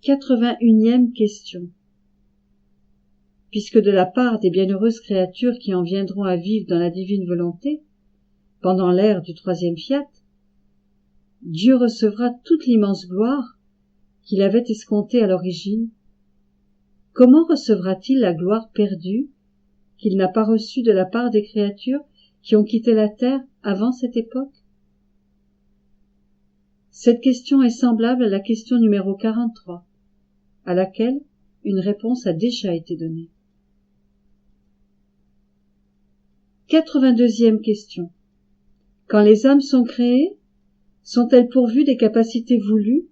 81e question. Puisque de la part des bienheureuses créatures qui en viendront à vivre dans la divine volonté, pendant l'ère du troisième fiat, Dieu recevra toute l'immense gloire qu'il avait escomptée à l'origine, comment recevra-t-il la gloire perdue qu'il n'a pas reçue de la part des créatures qui ont quitté la terre avant cette époque? Cette question est semblable à la question numéro 43, à laquelle une réponse a déjà été donnée. 82e question. Quand les âmes sont créées, sont-elles pourvues des capacités voulues,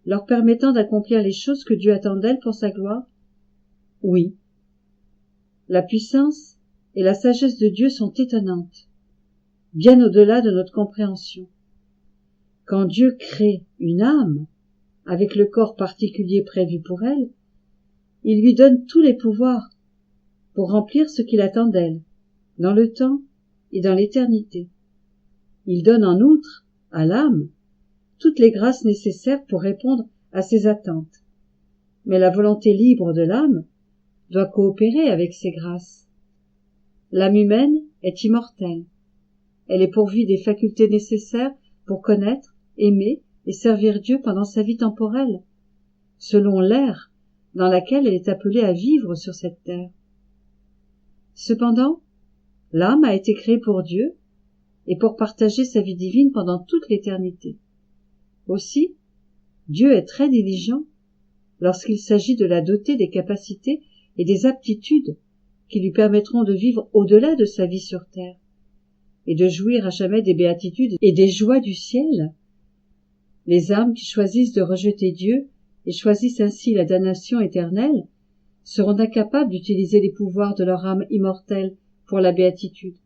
leur permettant d'accomplir les choses que Dieu attend d'elles pour sa gloire? Oui. La puissance et la sagesse de Dieu sont étonnantes, bien au-delà de notre compréhension. Quand Dieu crée une âme, avec le corps particulier prévu pour elle, il lui donne tous les pouvoirs pour remplir ce qu'il attend d'elle, dans le temps et dans l'éternité. Il donne en outre à l'âme toutes les grâces nécessaires pour répondre à ses attentes. Mais la volonté libre de l'âme doit coopérer avec ces grâces. L'âme humaine est immortelle. Elle est pourvue des facultés nécessaires pour connaître, aimer et servir Dieu pendant sa vie temporelle, selon l'ère dans laquelle elle est appelée à vivre sur cette terre. Cependant, l'âme a été créée pour Dieu et pour partager sa vie divine pendant toute l'éternité. Aussi, Dieu est très diligent lorsqu'il s'agit de la doter des capacités et des aptitudes qui lui permettront de vivre au-delà de sa vie sur terre et de jouir à jamais des béatitudes et des joies du ciel. Les âmes qui choisissent de rejeter Dieu et choisissent ainsi la damnation éternelle seront incapables d'utiliser les pouvoirs de leur âme immortelle pour la béatitude,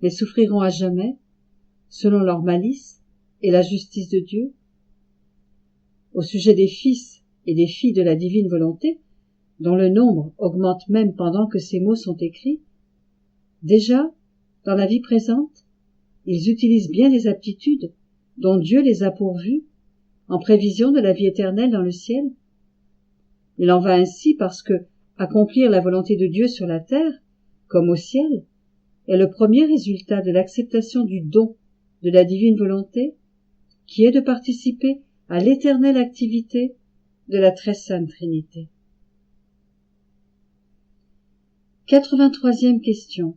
les souffriront à jamais, selon leur malice et la justice de Dieu. Au sujet des fils et des filles de la divine volonté, dont le nombre augmente même pendant que ces mots sont écrits, déjà, dans la vie présente, ils utilisent bien des aptitudes dont Dieu les a pourvus en prévision de la vie éternelle dans le ciel. Il en va ainsi parce que accomplir la volonté de Dieu sur la terre, comme au ciel, est le premier résultat de l'acceptation du don de la divine volonté, qui est de participer à l'éternelle activité de la très sainte Trinité. 83e question.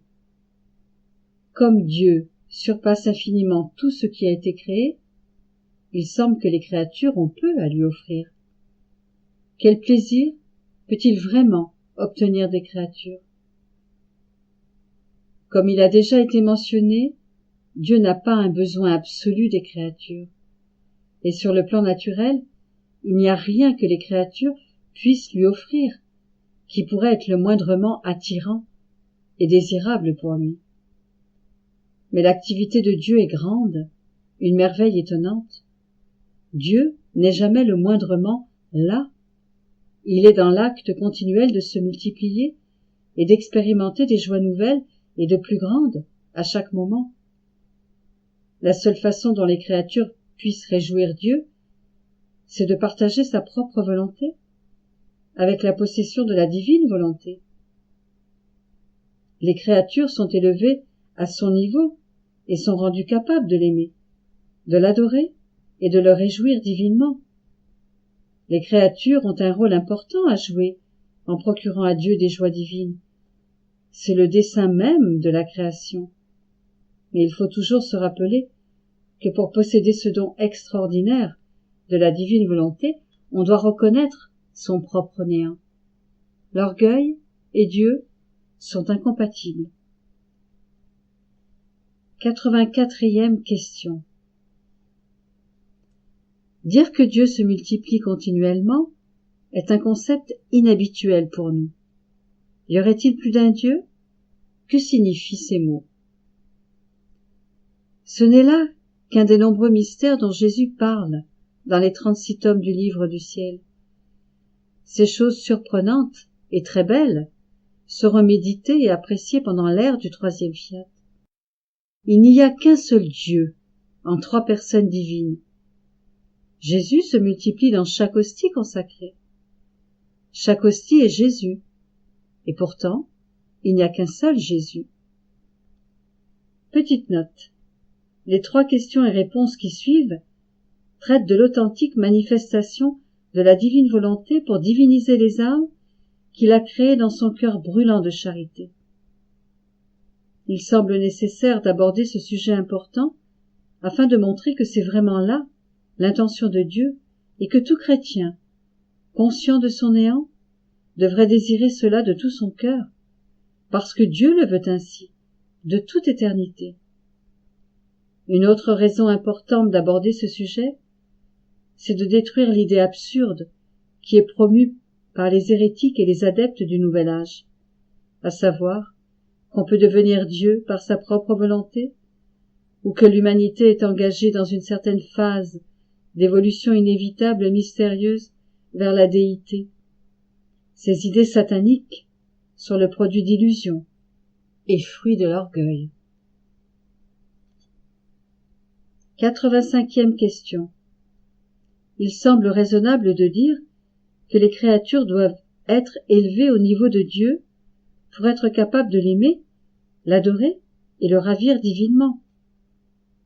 Comme Dieu surpasse infiniment tout ce qui a été créé, il semble que les créatures ont peu à lui offrir. Quel plaisir peut-il vraiment obtenir des créatures? Comme il a déjà été mentionné, Dieu n'a pas un besoin absolu des créatures. Et sur le plan naturel, il n'y a rien que les créatures puissent lui offrir, qui pourrait être le moindrement attirant et désirable pour lui. Mais l'activité de Dieu est grande, une merveille étonnante. Dieu n'est jamais le moindrement là. Il est dans l'acte continuel de se multiplier et d'expérimenter des joies nouvelles et de plus grandes à chaque moment. La seule façon dont les créatures puissent réjouir Dieu, c'est de partager sa propre volonté avec la possession de la divine volonté. Les créatures sont élevées à son niveau et sont rendues capables de l'aimer, de l'adorer et de le réjouir divinement. Les créatures ont un rôle important à jouer en procurant à Dieu des joies divines. C'est le dessein même de la création. Mais il faut toujours se rappeler que pour posséder ce don extraordinaire de la divine volonté, on doit reconnaître son propre néant. L'orgueil et Dieu sont incompatibles. 84e question. Dire que Dieu se multiplie continuellement est un concept inhabituel pour nous. Y aurait-il plus d'un Dieu? Que signifient ces mots? Ce n'est là qu'un des nombreux mystères dont Jésus parle dans les 36 tomes du livre du ciel. Ces choses surprenantes et très belles seront méditées et appréciées pendant l'ère du troisième fiat. Il n'y a qu'un seul Dieu en 3 personnes divines. Jésus se multiplie dans chaque hostie consacrée. Chaque hostie est Jésus. Et pourtant, il n'y a qu'un seul Jésus. Petite note. Les 3 questions et réponses qui suivent traitent de l'authentique manifestation de la divine volonté pour diviniser les âmes qu'il a créées dans son cœur brûlant de charité. Il semble nécessaire d'aborder ce sujet important afin de montrer que c'est vraiment là l'intention de Dieu et que tout chrétien, conscient de son néant, devrait désirer cela de tout son cœur, parce que Dieu le veut ainsi, de toute éternité. Une autre raison importante d'aborder ce sujet, c'est de détruire l'idée absurde qui est promue par les hérétiques et les adeptes du Nouvel Âge, à savoir qu'on peut devenir Dieu par sa propre volonté, ou que l'humanité est engagée dans une certaine phase d'évolution inévitable et mystérieuse vers la déité. Ces idées sataniques sont le produit d'illusions et fruit de l'orgueil. 85e question. Il semble raisonnable de dire que les créatures doivent être élevées au niveau de Dieu pour être capables de l'aimer, l'adorer et le ravir divinement.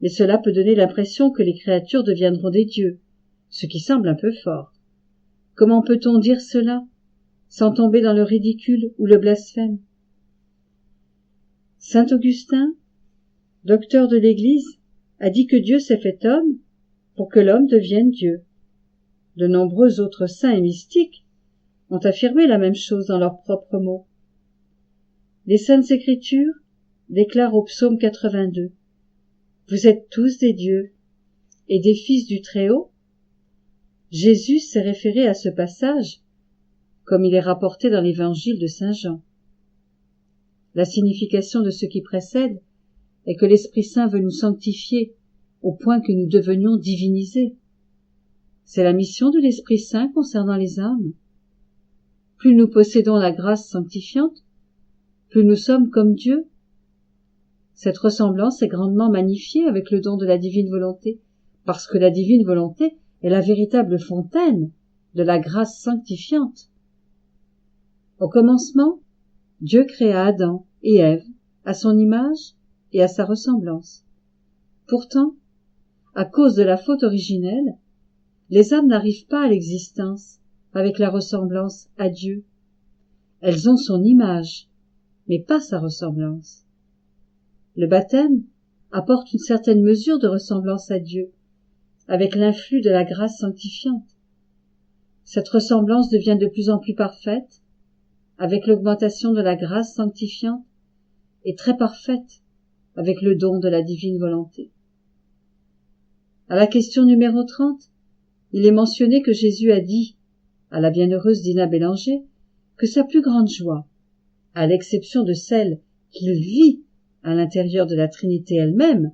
Mais cela peut donner l'impression que les créatures deviendront des dieux, ce qui semble un peu fort. Comment peut-on dire cela sans tomber dans le ridicule ou le blasphème? Saint Augustin, docteur de l'Église, a dit que Dieu s'est fait homme pour que l'homme devienne Dieu. De nombreux autres saints et mystiques ont affirmé la même chose dans leurs propres mots. Les Saintes Écritures déclarent au psaume 82 « Vous êtes tous des dieux et des fils du Très-Haut ». Jésus s'est référé à ce passage comme il est rapporté dans l'Évangile de Saint Jean. La signification de ce qui précède est que l'Esprit Saint veut nous sanctifier au point que nous devenions divinisés. C'est la mission de l'Esprit Saint concernant les âmes. Plus nous possédons la grâce sanctifiante, plus nous sommes comme Dieu. Cette ressemblance est grandement magnifiée avec le don de la divine volonté, parce que la divine volonté est la véritable fontaine de la grâce sanctifiante. Au commencement, Dieu créa Adam et Ève à son image et à sa ressemblance. Pourtant, à cause de la faute originelle, les âmes n'arrivent pas à l'existence avec la ressemblance à Dieu. Elles ont son image, mais pas sa ressemblance. Le baptême apporte une certaine mesure de ressemblance à Dieu, avec l'influx de la grâce sanctifiante. Cette ressemblance devient de plus en plus parfaite, avec l'augmentation de la grâce sanctifiante, et très parfaite, avec le don de la divine volonté. À la question numéro 30, il est mentionné que Jésus a dit à la bienheureuse Dina Bélanger que sa plus grande joie, à l'exception de celle qu'il vit à l'intérieur de la Trinité elle-même,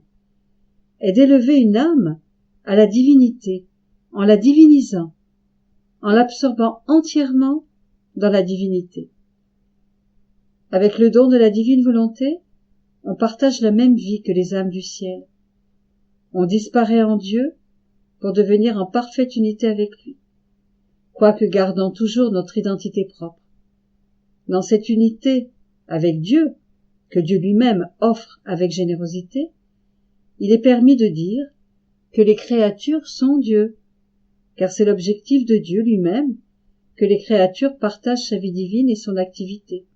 est d'élever une âme à la divinité, en la divinisant, en l'absorbant entièrement dans la divinité. Avec le don de la divine volonté, on partage la même vie que les âmes du ciel. On disparaît en Dieu pour devenir en parfaite unité avec lui, quoique gardant toujours notre identité propre. Dans cette unité avec Dieu, que Dieu lui-même offre avec générosité, il est permis de dire que les créatures sont Dieu, car c'est l'objectif de Dieu lui-même que les créatures partagent sa vie divine et son activité.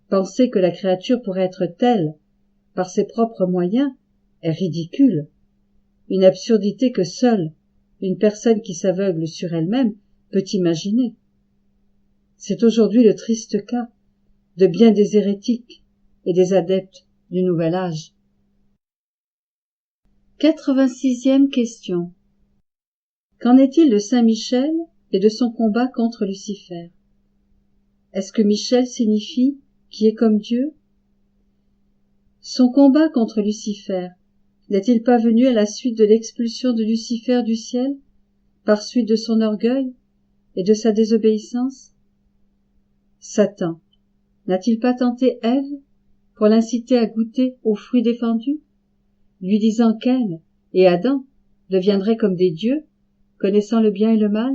Penser que la créature pourrait être telle par ses propres moyens est ridicule, une absurdité que seule une personne qui s'aveugle sur elle-même peut imaginer. C'est aujourd'hui le triste cas de bien des hérétiques et des adeptes du Nouvel Âge. 86e question. Qu'en est-il de Saint Michel et de son combat contre Lucifer? Est-ce que Michel signifie qui est comme Dieu? Son combat contre Lucifer n'est-il pas venu à la suite de l'expulsion de Lucifer du ciel, par suite de son orgueil et de sa désobéissance? Satan n'a-t-il pas tenté Ève pour l'inciter à goûter aux fruits défendus, lui disant qu'elle et Adam deviendraient comme des dieux, connaissant le bien et le mal?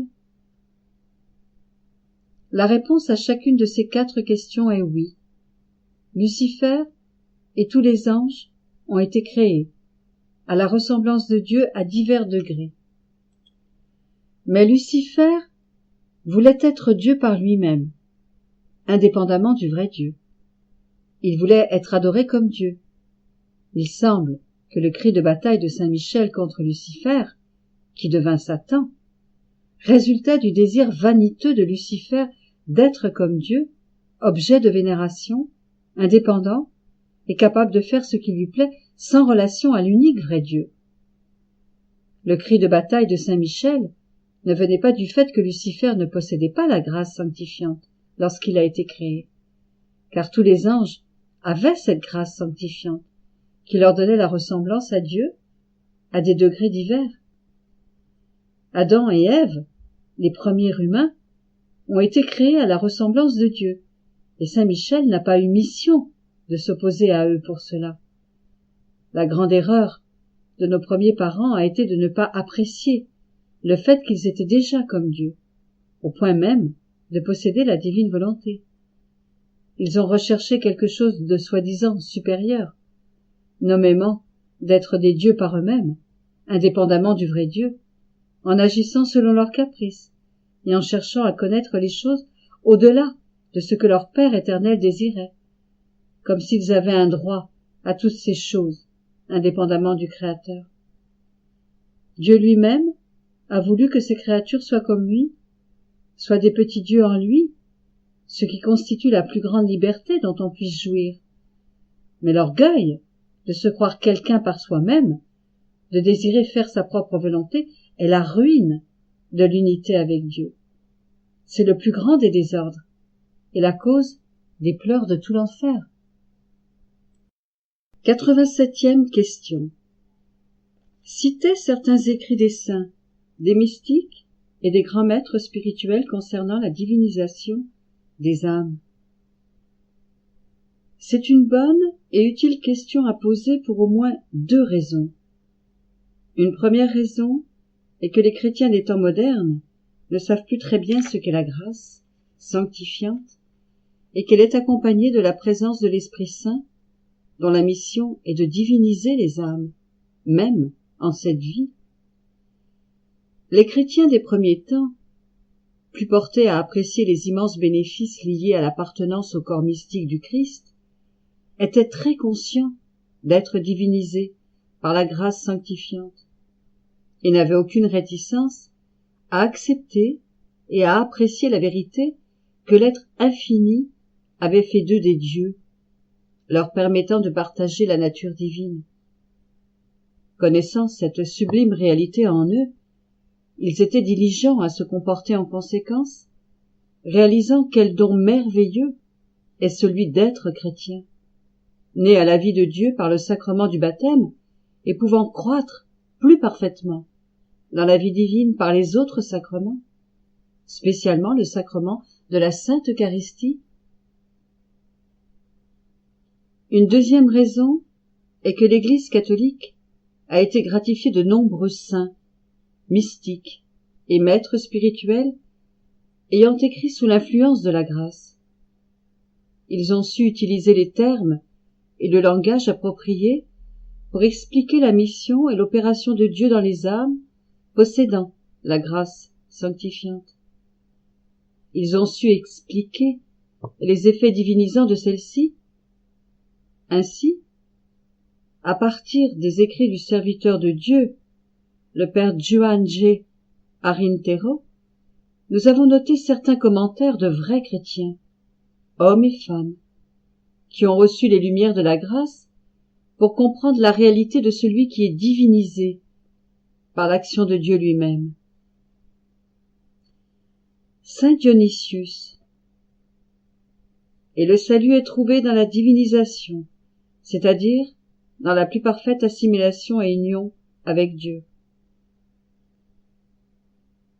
La réponse à chacune de ces 4 questions est oui. Lucifer et tous les anges ont été créés à la ressemblance de Dieu à divers degrés. Mais Lucifer voulait être Dieu par lui-même, indépendamment du vrai Dieu. Il voulait être adoré comme Dieu. Il semble que le cri de bataille de Saint Michel contre Lucifer, qui devint Satan, résultait du désir vaniteux de Lucifer d'être comme Dieu, objet de vénération, indépendant et capable de faire ce qui lui plaît sans relation à l'unique vrai Dieu. Le cri de bataille de Saint Michel ne venait pas du fait que Lucifer ne possédait pas la grâce sanctifiante lorsqu'il a été créé, car tous les anges avaient cette grâce sanctifiante qui leur donnait la ressemblance à Dieu à des degrés divers. Adam et Ève, les premiers humains, ont été créés à la ressemblance de Dieu, et Saint Michel n'a pas eu mission de s'opposer à eux pour cela. La grande erreur de nos premiers parents a été de ne pas apprécier le fait qu'ils étaient déjà comme Dieu, au point même de posséder la divine volonté. Ils ont recherché quelque chose de soi-disant supérieur, nommément d'être des dieux par eux-mêmes, indépendamment du vrai Dieu, en agissant selon leurs caprices et en cherchant à connaître les choses au-delà de ce que leur Père éternel désirait, comme s'ils avaient un droit à toutes ces choses, indépendamment du Créateur. Dieu lui-même a voulu que ses créatures soient comme lui, soient des petits dieux en lui, ce qui constitue la plus grande liberté dont on puisse jouir. Mais l'orgueil de se croire quelqu'un par soi-même, de désirer faire sa propre volonté, est la ruine de l'unité avec Dieu. C'est le plus grand des désordres et la cause des pleurs de tout l'enfer. 87e question. Citez certains écrits des saints, des mystiques et des grands maîtres spirituels concernant la divinisation des âmes. C'est une bonne et utile question à poser pour au moins 2 raisons. Une première raison est que les chrétiens des temps modernes ne savent plus très bien ce qu'est la grâce sanctifiante et qu'elle est accompagnée de la présence de l'Esprit Saint, dont la mission est de diviniser les âmes, même en cette vie. Les chrétiens des premiers temps, plus portés à apprécier les immenses bénéfices liés à l'appartenance au corps mystique du Christ, étaient très conscients d'être divinisés par la grâce sanctifiante et n'avaient aucune réticence à accepter et à apprécier la vérité que l'être infini avait fait d'eux des dieux, leur permettant de partager la nature divine. Connaissant cette sublime réalité en eux, ils étaient diligents à se comporter en conséquence, réalisant quel don merveilleux est celui d'être chrétien, né à la vie de Dieu par le sacrement du baptême et pouvant croître plus parfaitement dans la vie divine par les autres sacrements, spécialement le sacrement de la Sainte Eucharistie. Une deuxième raison est que l'Église catholique a été gratifiée de nombreux saints, mystiques et maîtres spirituels ayant écrit sous l'influence de la grâce. Ils ont su utiliser les termes et le langage approprié pour expliquer la mission et l'opération de Dieu dans les âmes possédant la grâce sanctifiante. Ils ont su expliquer les effets divinisants de celle-ci. Ainsi, à partir des écrits du serviteur de Dieu, le père Juan G. Arintero, nous avons noté certains commentaires de vrais chrétiens, hommes et femmes, qui ont reçu les lumières de la grâce pour comprendre la réalité de celui qui est divinisé par l'action de Dieu lui-même. Saint Dionysius. Et le salut est trouvé dans la divinisation, c'est-à-dire dans la plus parfaite assimilation et union avec Dieu.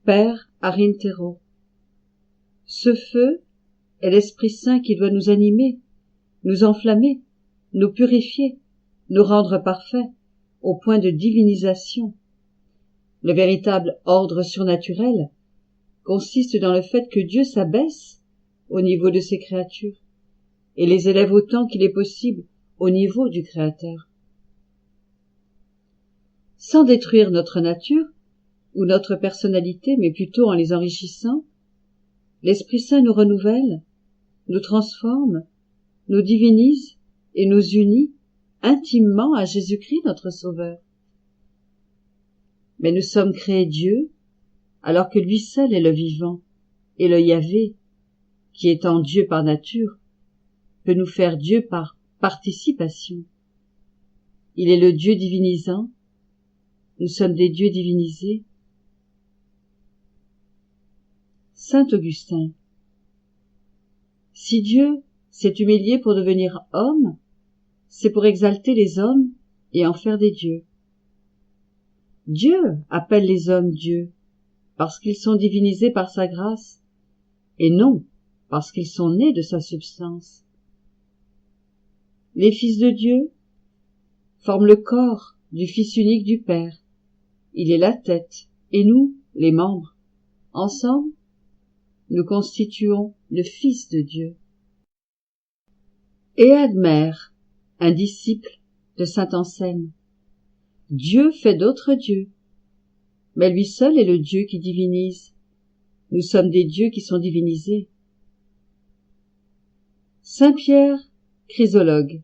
Père Arintero. Ce feu est l'Esprit Saint qui doit nous animer, nous enflammer, nous purifier, nous rendre parfaits au point de divinisation. Le véritable ordre surnaturel consiste dans le fait que Dieu s'abaisse au niveau de ses créatures, et les élève autant qu'il est possible au niveau du Créateur. Sans détruire notre nature ou notre personnalité, mais plutôt en les enrichissant, l'Esprit Saint nous renouvelle, nous transforme, nous divinise et nous unit intimement à Jésus-Christ notre Sauveur. Mais nous sommes créés Dieu, alors que lui seul est le vivant, et le Yahvé, qui étant Dieu par nature, peut nous faire Dieu par participation. Il est le Dieu divinisant, nous sommes des dieux divinisés. Saint Augustin. Si Dieu s'est humilié pour devenir homme, c'est pour exalter les hommes et en faire des dieux. Dieu appelle les hommes dieux, parce qu'ils sont divinisés par sa grâce, et non parce qu'ils sont nés de sa substance. Les fils de Dieu forment le corps du Fils unique du Père. Il est la tête, et nous, les membres. Ensemble, nous constituons le Fils de Dieu. Et Admère, un disciple de saint Anselme. Dieu fait d'autres dieux, mais lui seul est le Dieu qui divinise. Nous sommes des dieux qui sont divinisés. Saint Pierre, chrysologue.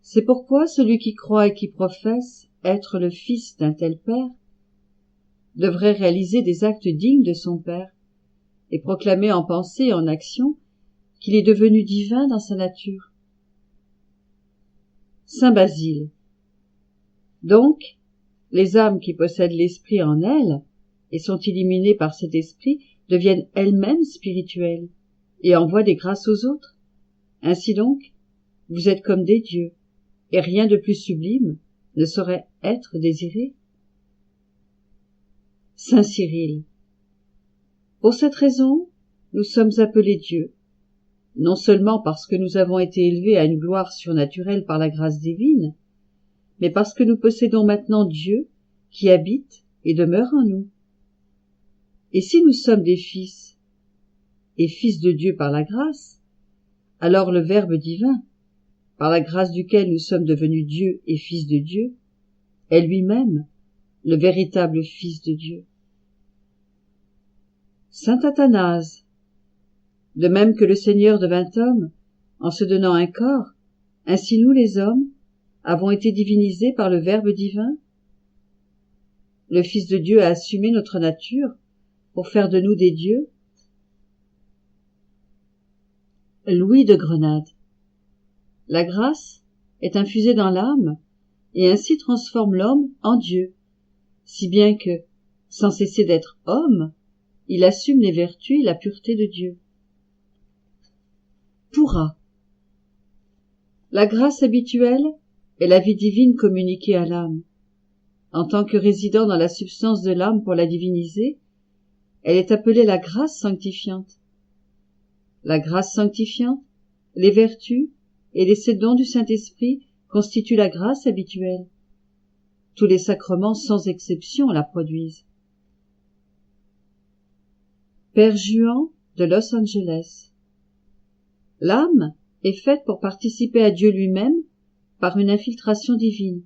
C'est pourquoi celui qui croit et qui professe être le fils d'un tel Père devrait réaliser des actes dignes de son Père et proclamer en pensée et en action qu'il est devenu divin dans sa nature. Saint Basile. Donc, les âmes qui possèdent l'esprit en elles et sont illuminées par cet esprit deviennent elles-mêmes spirituelles et envoient des grâces aux autres. Ainsi donc, vous êtes comme des dieux, et rien de plus sublime ne saurait être désiré. Saint Cyril. Pour cette raison, nous sommes appelés dieux, non seulement parce que nous avons été élevés à une gloire surnaturelle par la grâce divine, mais parce que nous possédons maintenant Dieu qui habite et demeure en nous. Et si nous sommes des fils, et fils de Dieu par la grâce, alors le Verbe divin, par la grâce duquel nous sommes devenus Dieu et fils de Dieu, est lui-même le véritable Fils de Dieu. Saint Athanase. De même que le Seigneur devint homme, en se donnant un corps, ainsi nous les hommes avons été divinisés par le Verbe divin. Le Fils de Dieu a assumé notre nature pour faire de nous des dieux. Louis de Grenade. La grâce est infusée dans l'âme et ainsi transforme l'homme en Dieu, si bien que, sans cesser d'être homme, il assume les vertus et la pureté de Dieu. Pourra. La grâce habituelle est la vie divine communiquée à l'âme. En tant que résidant dans la substance de l'âme pour la diviniser, elle est appelée la grâce sanctifiante. La grâce sanctifiante, les vertus et les 7 dons du Saint-Esprit constituent la grâce habituelle. Tous les sacrements sans exception la produisent. Père Juan de Los Angeles. L'âme est faite pour participer à Dieu lui-même par une infiltration divine,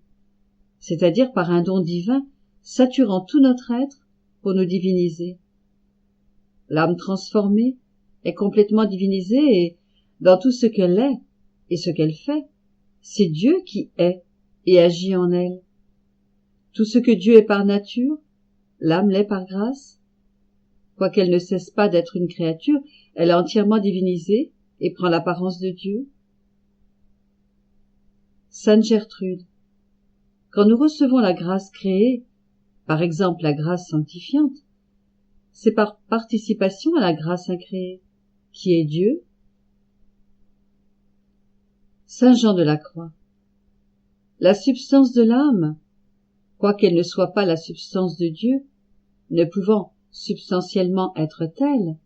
c'est-à-dire par un don divin saturant tout notre être pour nous diviniser. L'âme transformée est complètement divinisée et, dans tout ce qu'elle est et ce qu'elle fait, c'est Dieu qui est et agit en elle. Tout ce que Dieu est par nature, l'âme l'est par grâce. Quoiqu'elle ne cesse pas d'être une créature, elle est entièrement divinisée et prend l'apparence de Dieu. Sainte Gertrude. Quand nous recevons la grâce créée, par exemple la grâce sanctifiante, c'est par participation à la grâce incréée, qui est Dieu. Saint Jean de la Croix. La substance de l'âme, quoiqu'elle ne soit pas la substance de Dieu, ne pouvant substantiellement être telle,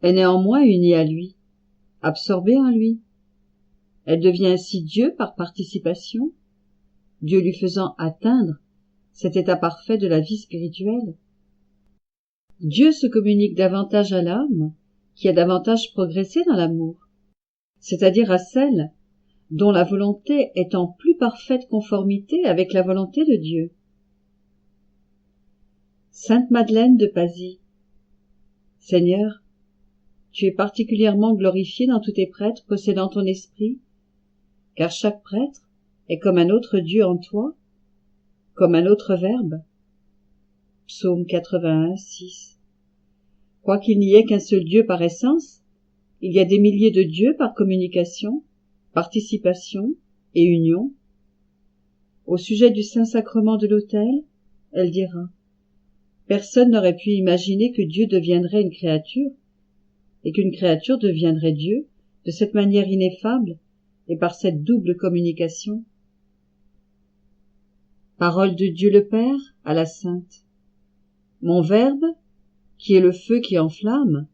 est néanmoins unie à lui, absorbée en lui. Elle devient ainsi Dieu par participation, Dieu lui faisant atteindre cet état parfait de la vie spirituelle. Dieu se communique davantage à l'âme qui a davantage progressé dans l'amour, c'est-à-dire à celle dont la volonté est en plus parfaite conformité avec la volonté de Dieu. Sainte Madeleine de Pasie. Seigneur, tu es particulièrement glorifié dans tous tes prêtres possédant ton esprit, car chaque prêtre est comme un autre Dieu en toi, comme un autre Verbe. Psaume 81, 6. Quoiqu'il n'y ait qu'un seul Dieu par essence, il y a des milliers de dieux par communication, participation et union. Au sujet du Saint-Sacrement de l'autel, elle dira: personne n'aurait pu imaginer que Dieu deviendrait une créature, et qu'une créature deviendrait Dieu de cette manière ineffable et par cette double communication. Parole de Dieu le Père à la Sainte. Mon Verbe, qui est le feu qui enflamme,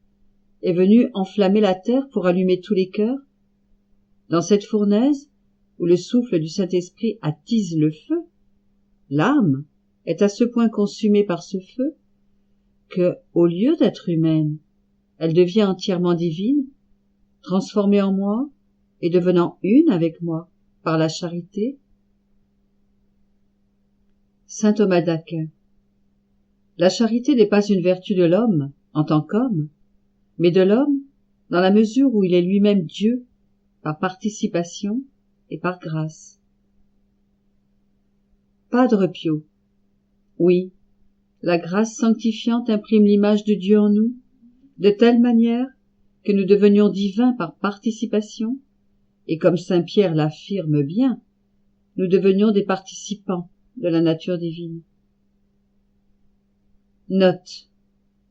est venu enflammer la terre pour allumer tous les cœurs. Dans cette fournaise, où le souffle du Saint-Esprit attise le feu, l'âme est à ce point consumée par ce feu que, au lieu d'être humaine, elle devient entièrement divine, transformée en moi et devenant une avec moi par la charité. Saint Thomas d'Aquin. La charité n'est pas une vertu de l'homme en tant qu'homme, mais de l'homme dans la mesure où il est lui-même Dieu par participation et par grâce. Padre Pio. Oui, la grâce sanctifiante imprime l'image de Dieu en nous, de telle manière que nous devenions divins par participation, et comme saint Pierre l'affirme bien, nous devenions des participants de la nature divine. Note.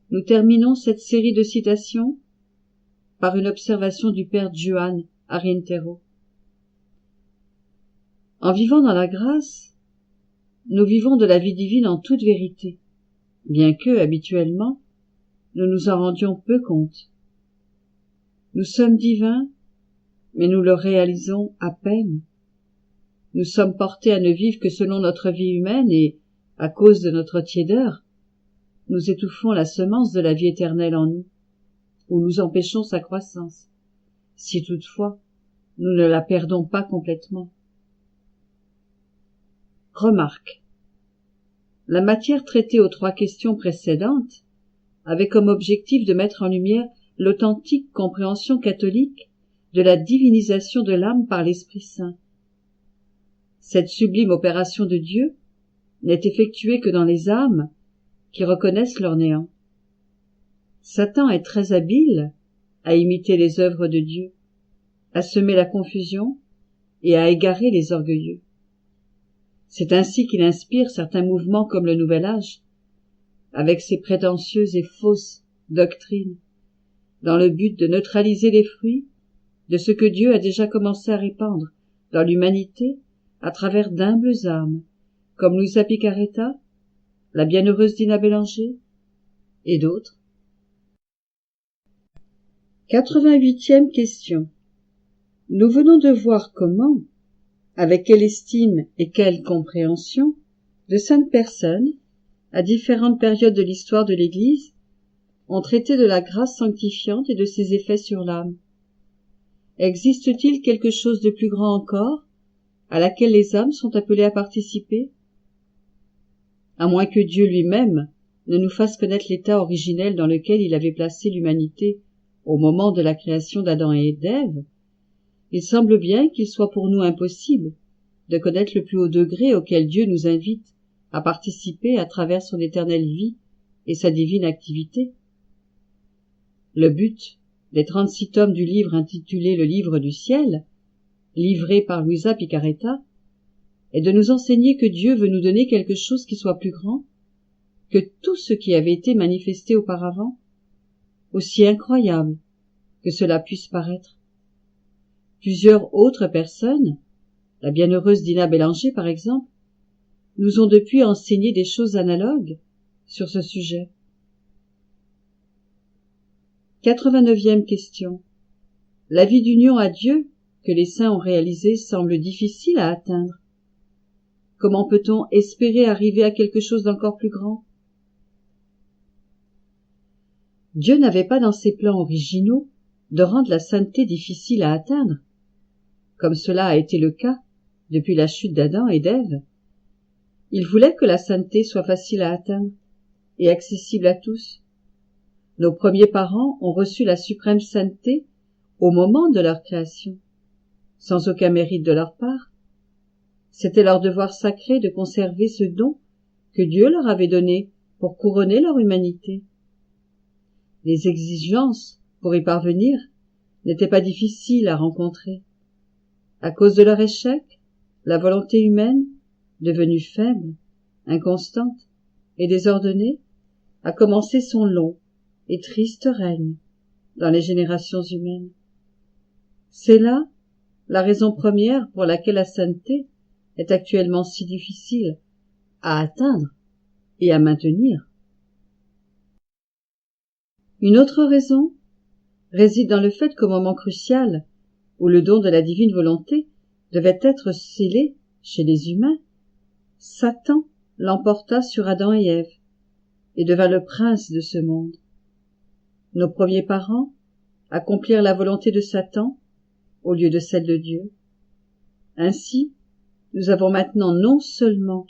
Nous terminons cette série de citations par une observation du père Juan Arintero. En vivant dans la grâce, nous vivons de la vie divine en toute vérité, bien que, habituellement, nous nous en rendions peu compte. Nous sommes divins, mais nous le réalisons à peine. Nous sommes portés à ne vivre que selon notre vie humaine et, à cause de notre tiédeur, nous étouffons la semence de la vie éternelle en nous, ou nous empêchons sa croissance, si toutefois nous ne la perdons pas complètement. Remarque. La matière traitée aux 3 questions précédentes avait comme objectif de mettre en lumière l'authentique compréhension catholique de la divinisation de l'âme par l'Esprit Saint. Cette sublime opération de Dieu n'est effectuée que dans les âmes qui reconnaissent leur néant. Satan est très habile à imiter les œuvres de Dieu, à semer la confusion et à égarer les orgueilleux. C'est ainsi qu'il inspire certains mouvements comme le Nouvel Âge, avec ses prétentieuses et fausses doctrines, dans le but de neutraliser les fruits de ce que Dieu a déjà commencé à répandre dans l'humanité à travers d'humbles âmes, comme Luisa Picaretta, la bienheureuse Dina Bélanger, et d'autres. 88e question. Nous venons de voir comment, avec quelle estime et quelle compréhension, de saintes personnes, à différentes périodes de l'histoire de l'Église, ont traité de la grâce sanctifiante et de ses effets sur l'âme. Existe-t-il quelque chose de plus grand encore, à laquelle les âmes sont appelées à participer? À moins que Dieu lui-même ne nous fasse connaître l'état originel dans lequel il avait placé l'humanité au moment de la création d'Adam et d'Ève, il semble bien qu'il soit pour nous impossible de connaître le plus haut degré auquel Dieu nous invite à participer à travers son éternelle vie et sa divine activité. Le but des 36 tomes du livre intitulé Le Livre du Ciel, livré par Luisa Picaretta, est de nous enseigner que Dieu veut nous donner quelque chose qui soit plus grand que tout ce qui avait été manifesté auparavant, aussi incroyable que cela puisse paraître. Plusieurs autres personnes, la bienheureuse Dina Bélanger par exemple, nous ont depuis enseigné des choses analogues sur ce sujet. 89e question. La vie d'union à Dieu que les saints ont réalisée semble difficile à atteindre. Comment peut-on espérer arriver à quelque chose d'encore plus grand? Dieu n'avait pas dans ses plans originaux de rendre la sainteté difficile à atteindre, comme cela a été le cas depuis la chute d'Adam et d'Ève. Il voulait que la sainteté soit facile à atteindre et accessible à tous. Nos premiers parents ont reçu la suprême sainteté au moment de leur création, sans aucun mérite de leur part. C'était leur devoir sacré de conserver ce don que Dieu leur avait donné pour couronner leur humanité. Les exigences pour y parvenir n'étaient pas difficiles à rencontrer. À cause de leur échec, la volonté humaine, devenue faible, inconstante et désordonnée, a commencé son long et triste règne dans les générations humaines. C'est là la raison première pour laquelle la sainteté est actuellement si difficile à atteindre et à maintenir. Une autre raison réside dans le fait qu'au moment crucial où le don de la divine volonté devait être scellé chez les humains, Satan l'emporta sur Adam et Ève et devint le prince de ce monde. Nos premiers parents accomplirent la volonté de Satan au lieu de celle de Dieu. Ainsi, nous avons maintenant non seulement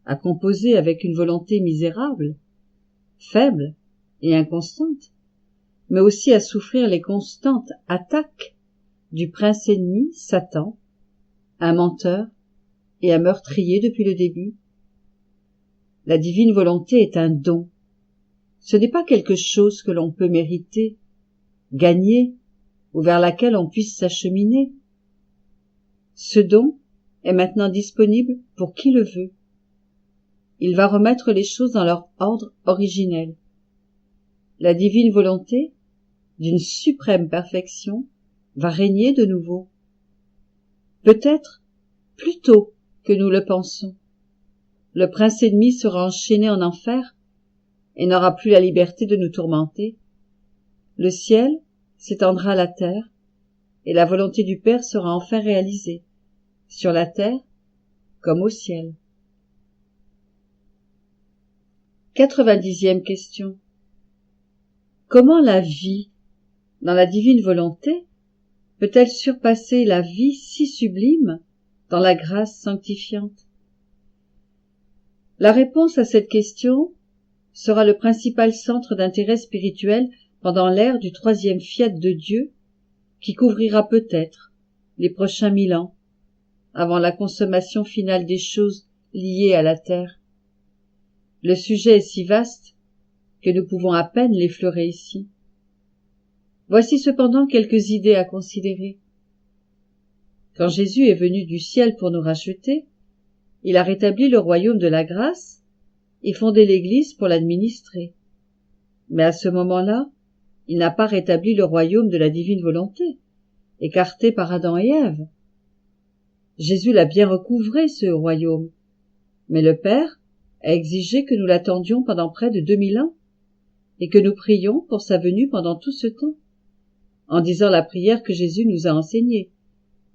à composer avec une volonté misérable, faible et inconstante, mais aussi à souffrir les constantes attaques du prince ennemi, Satan, un menteur et un meurtrier depuis le début. La divine volonté est un don. Ce n'est pas quelque chose que l'on peut mériter, gagner, ou vers laquelle on puisse s'acheminer. Ce don est maintenant disponible pour qui le veut. Il va remettre les choses dans leur ordre originel. La divine volonté, d'une suprême perfection, va régner de nouveau. Peut-être plus tôt que nous le pensons. Le prince ennemi sera enchaîné en enfer et n'aura plus la liberté de nous tourmenter. Le ciel s'étendra à la terre et la volonté du Père sera enfin réalisée, sur la terre comme au ciel. 90e question. Comment la vie dans la divine volonté peut-elle surpasser la vie si sublime dans la grâce sanctifiante? La réponse à cette question sera le principal centre d'intérêt spirituel pendant l'ère du troisième fiat de Dieu, qui couvrira peut-être les prochains 1000 ans, avant la consommation finale des choses liées à la terre. Le sujet est si vaste que nous pouvons à peine l'effleurer ici. Voici cependant quelques idées à considérer. Quand Jésus est venu du ciel pour nous racheter, il a rétabli le royaume de la grâce et fondé l'Église pour l'administrer. Mais à ce moment-là, il n'a pas rétabli le royaume de la divine volonté, écarté par Adam et Ève. Jésus l'a bien recouvré, ce royaume, mais le Père a exigé que nous l'attendions pendant près de 2000 ans et que nous prions pour sa venue pendant tout ce temps, en disant la prière que Jésus nous a enseignée,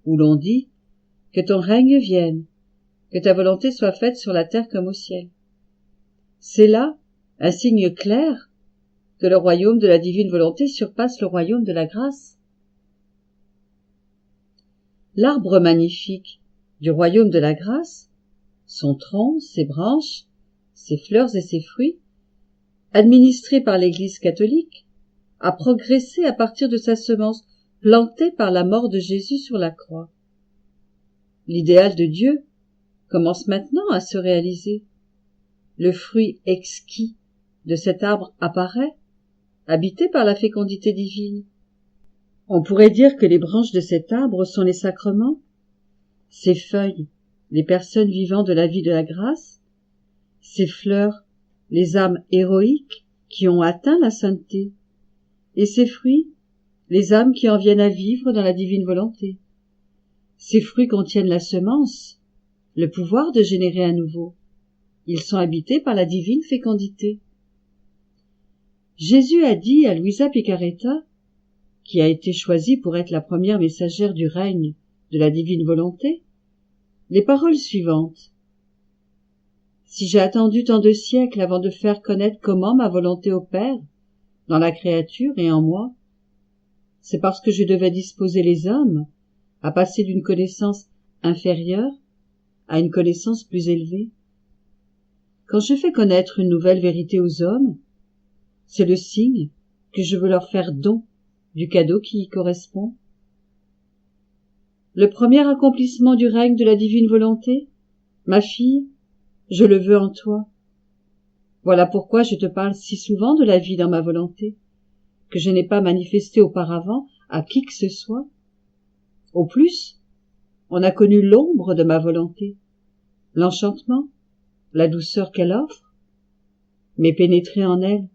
où l'on dit « Que ton règne vienne, que ta volonté soit faite sur la terre comme au ciel ». C'est là un signe clair que le royaume de la divine volonté surpasse le royaume de la grâce. L'arbre magnifique du royaume de la grâce, son tronc, ses branches, ses fleurs et ses fruits, administré par l'Église catholique, a progressé à partir de sa semence plantée par la mort de Jésus sur la croix. L'idéal de Dieu commence maintenant à se réaliser. Le fruit exquis de cet arbre apparaît, habité par la fécondité divine. On pourrait dire que les branches de cet arbre sont les sacrements, ses feuilles, les personnes vivant de la vie de la grâce, ses fleurs, les âmes héroïques qui ont atteint la sainteté, et ses fruits, les âmes qui en viennent à vivre dans la divine volonté. Ces fruits contiennent la semence, le pouvoir de générer à nouveau. Ils sont habités par la divine fécondité. Jésus a dit à Luisa Picaretta, qui a été choisie pour être la première messagère du règne de la divine volonté, les paroles suivantes. « Si j'ai attendu tant de siècles avant de faire connaître comment ma volonté opère, dans la créature et en moi, c'est parce que je devais disposer les hommes à passer d'une connaissance inférieure à une connaissance plus élevée. Quand je fais connaître une nouvelle vérité aux hommes, c'est le signe que je veux leur faire don du cadeau qui y correspond. Le premier accomplissement du règne de la divine volonté, ma fille, je le veux en toi. Voilà pourquoi je te parle si souvent de la vie dans ma volonté, que je n'ai pas manifestée auparavant à qui que ce soit. Au plus, on a connu l'ombre de ma volonté, l'enchantement, la douceur qu'elle offre, mais pénétrer en elle,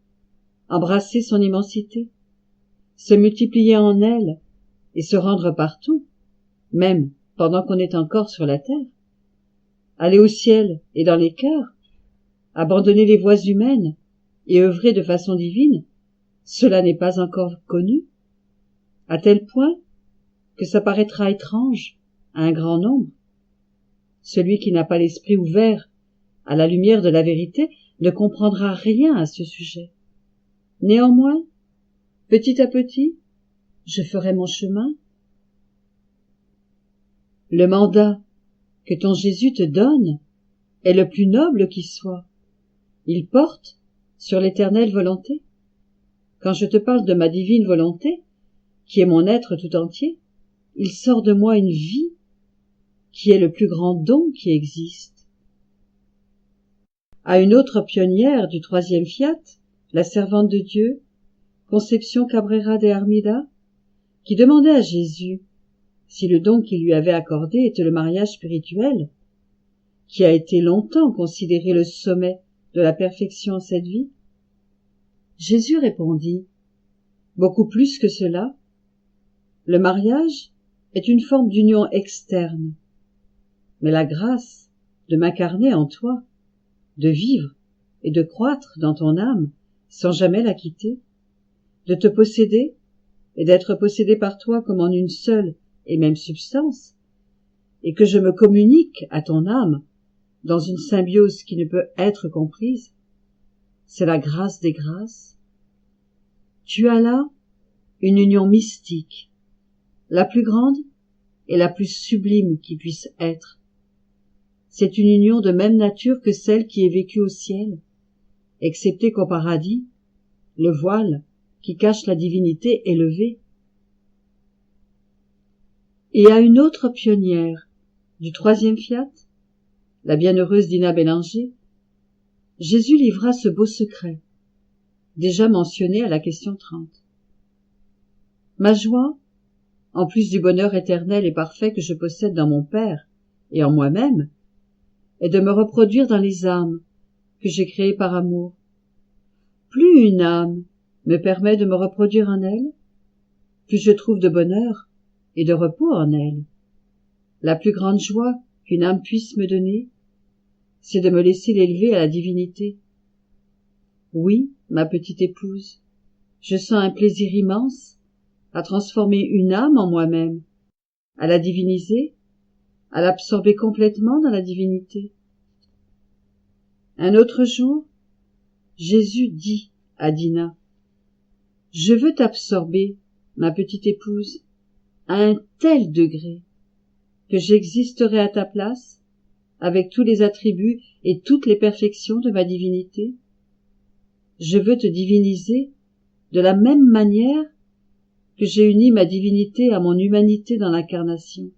embrasser son immensité, se multiplier en elle et se rendre partout, même pendant qu'on est encore sur la terre, aller au ciel et dans les cœurs, abandonner les voies humaines et œuvrer de façon divine, cela n'est pas encore connu, à tel point que ça paraîtra étrange à un grand nombre. Celui qui n'a pas l'esprit ouvert à la lumière de la vérité ne comprendra rien à ce sujet. Néanmoins, petit à petit, je ferai mon chemin. Le mandat que ton Jésus te donne est le plus noble qui soit. Il porte sur l'éternelle volonté. Quand je te parle de ma divine volonté, qui est mon être tout entier, il sort de moi une vie qui est le plus grand don qui existe. À une autre pionnière du troisième fiat, la servante de Dieu, Concepción Cabrera de Armida, qui demandait à Jésus si le don qu'il lui avait accordé était le mariage spirituel, qui a été longtemps considéré le sommet de la perfection en cette vie, Jésus répondit: beaucoup plus que cela. Le mariage est une forme d'union externe, mais la grâce de m'incarner en toi, de vivre et de croître dans ton âme sans jamais la quitter, de te posséder et d'être possédé par toi comme en une seule et même substance, et que je me communique à ton âme dans une symbiose qui ne peut être comprise, c'est la grâce des grâces. Tu as là une union mystique, la plus grande et la plus sublime qui puisse être. C'est une union de même nature que celle qui est vécue au ciel, excepté qu'au paradis, le voile qui cache la divinité est levé. Et à une autre pionnière du troisième fiat, la bienheureuse Dina Bélanger, Jésus livra ce beau secret, déjà mentionné à la question 30. Ma joie, en plus du bonheur éternel et parfait que je possède dans mon Père et en moi-même, est de me reproduire dans les âmes que j'ai créées par amour. Plus une âme me permet de me reproduire en elle, plus je trouve de bonheur et de repos en elle. La plus grande joie qu'une âme puisse me donner, c'est de me laisser l'élever à la divinité. Oui, ma petite épouse, je sens un plaisir immense à transformer une âme en moi-même, à la diviniser, à l'absorber complètement dans la divinité. Un autre jour, Jésus dit à Dina: je veux t'absorber, ma petite épouse, à un tel degré que j'existerai à ta place avec tous les attributs et toutes les perfections de ma divinité. Je veux te diviniser de la même manière que j'ai uni ma divinité à mon humanité dans l'incarnation.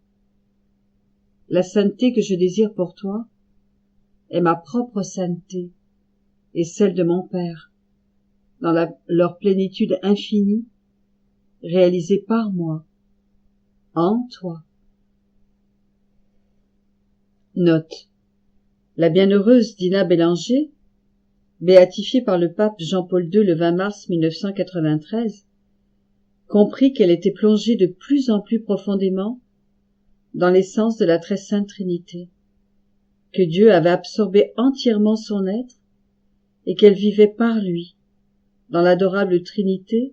La sainteté que je désire pour toi est ma propre sainteté et celle de mon Père, dans leur plénitude infinie, réalisée par moi, en toi. Note. La bienheureuse Dina Bélanger, béatifiée par le pape Jean-Paul II le 20 mars 1993, comprit qu'elle était plongée de plus en plus profondément dans l'essence de la très sainte Trinité, que Dieu avait absorbé entièrement son être et qu'elle vivait par lui, dans l'adorable Trinité,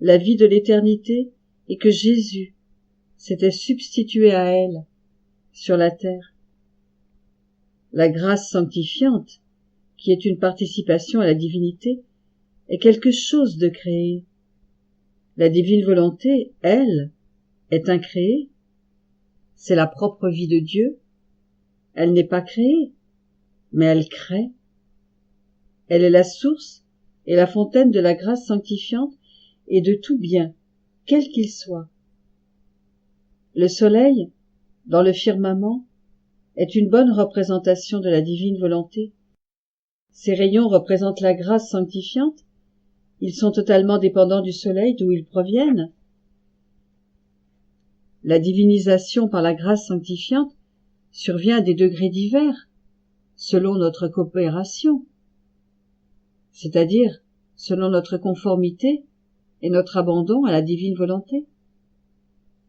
la vie de l'éternité, et que Jésus s'était substitué à elle sur la terre. La grâce sanctifiante, qui est une participation à la divinité, est quelque chose de créé. La divine volonté, elle, est incréée. C'est la propre vie de Dieu. Elle n'est pas créée, mais elle crée. Elle est la source et la fontaine de la grâce sanctifiante et de tout bien, quel qu'il soit. Le soleil, dans le firmament, est une bonne représentation de la divine volonté. Ses rayons représentent la grâce sanctifiante. Ils sont totalement dépendants du soleil d'où ils proviennent. La divinisation par la grâce sanctifiante survient à des degrés divers, selon notre coopération, c'est-à-dire selon notre conformité et notre abandon à la divine volonté.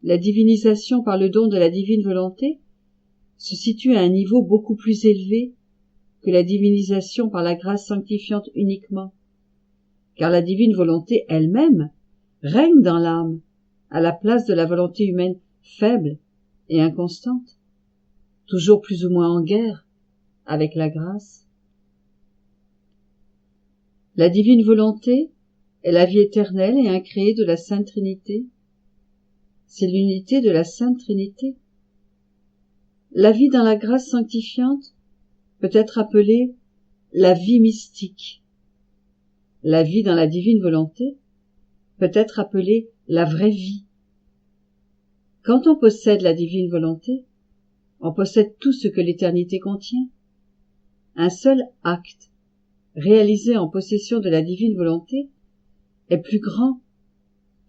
La divinisation par le don de la divine volonté se situe à un niveau beaucoup plus élevé que la divinisation par la grâce sanctifiante uniquement, car la divine volonté elle-même règne dans l'âme, à la place de la volonté humaine faible et inconstante, toujours plus ou moins en guerre avec la grâce. La divine volonté est la vie éternelle et incréée de la Sainte Trinité. C'est l'unité de la Sainte Trinité. La vie dans la grâce sanctifiante peut être appelée la vie mystique. La vie dans la divine volonté peut être appelée la vraie vie. Quand on possède la divine volonté, on possède tout ce que l'éternité contient. Un seul acte, réalisé en possession de la divine volonté, est plus grand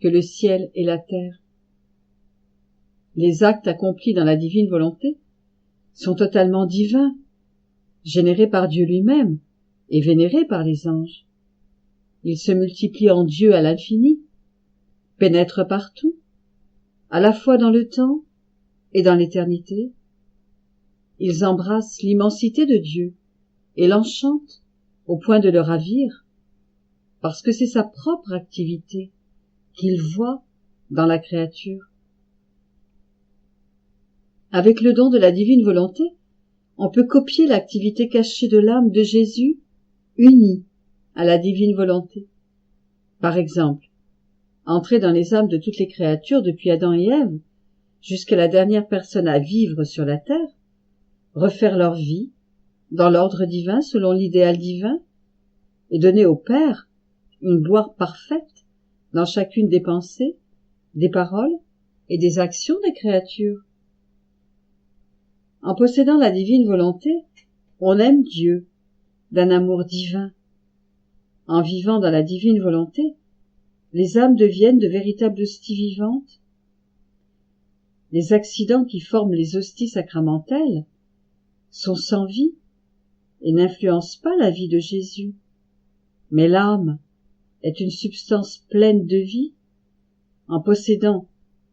que le ciel et la terre. Les actes accomplis dans la divine volonté sont totalement divins, générés par Dieu lui-même et vénérés par les anges. Ils se multiplient en Dieu à l'infini, pénètrent partout, à la fois dans le temps et dans l'éternité. Ils embrassent l'immensité de Dieu et l'enchantent au point de le ravir, parce que c'est sa propre activité qu'il voit dans la créature. Avec le don de la divine volonté, on peut copier l'activité cachée de l'âme de Jésus, unie à la divine volonté. Par exemple, entrer dans les âmes de toutes les créatures depuis Adam et Ève, jusqu'à la dernière personne à vivre sur la terre, refaire leur vie dans l'ordre divin selon l'idéal divin, et donner au Père une gloire parfaite dans chacune des pensées, des paroles et des actions des créatures. En possédant la divine volonté, on aime Dieu d'un amour divin. En vivant dans la divine volonté, les âmes deviennent de véritables hosties vivantes. Les accidents qui forment les hosties sacramentelles sont sans vie et n'influencent pas la vie de Jésus. Mais l'âme est une substance pleine de vie. En possédant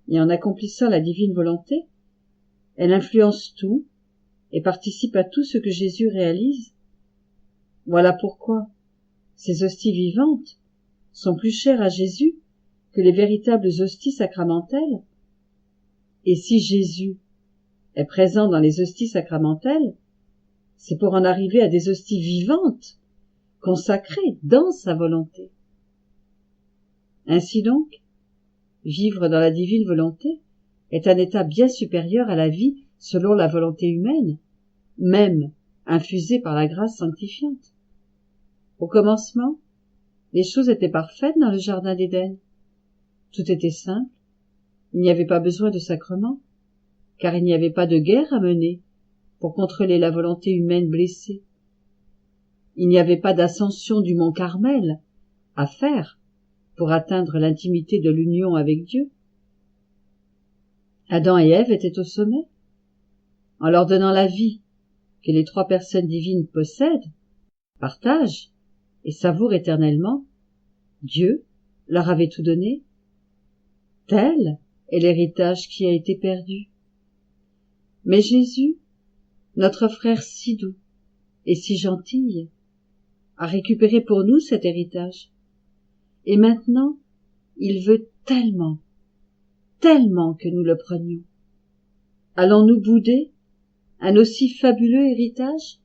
et en accomplissant la divine volonté, elle influence tout et participe à tout ce que Jésus réalise. Voilà pourquoi ces hosties vivantes sont plus chères à Jésus que les véritables hosties sacramentelles. Et si Jésus est présent dans les hosties sacramentelles, c'est pour en arriver à des hosties vivantes, consacrées dans sa volonté. Ainsi donc, vivre dans la divine volonté est un état bien supérieur à la vie selon la volonté humaine, même infusée par la grâce sanctifiante. Au commencement, les choses étaient parfaites dans le jardin d'Éden. Tout était simple, il n'y avait pas besoin de sacrement, car il n'y avait pas de guerre à mener pour contrôler la volonté humaine blessée. Il n'y avait pas d'ascension du mont Carmel à faire pour atteindre l'intimité de l'union avec Dieu. Adam et Ève étaient au sommet. En leur donnant la vie que les trois personnes divines possèdent, partagent et savourent éternellement, Dieu leur avait tout donné. Tel est l'héritage qui a été perdu. Mais Jésus, notre frère si doux et si gentil, a récupéré pour nous cet héritage. Et maintenant, il veut tellement, tellement que nous le prenions. Allons-nous bouder un aussi fabuleux héritage?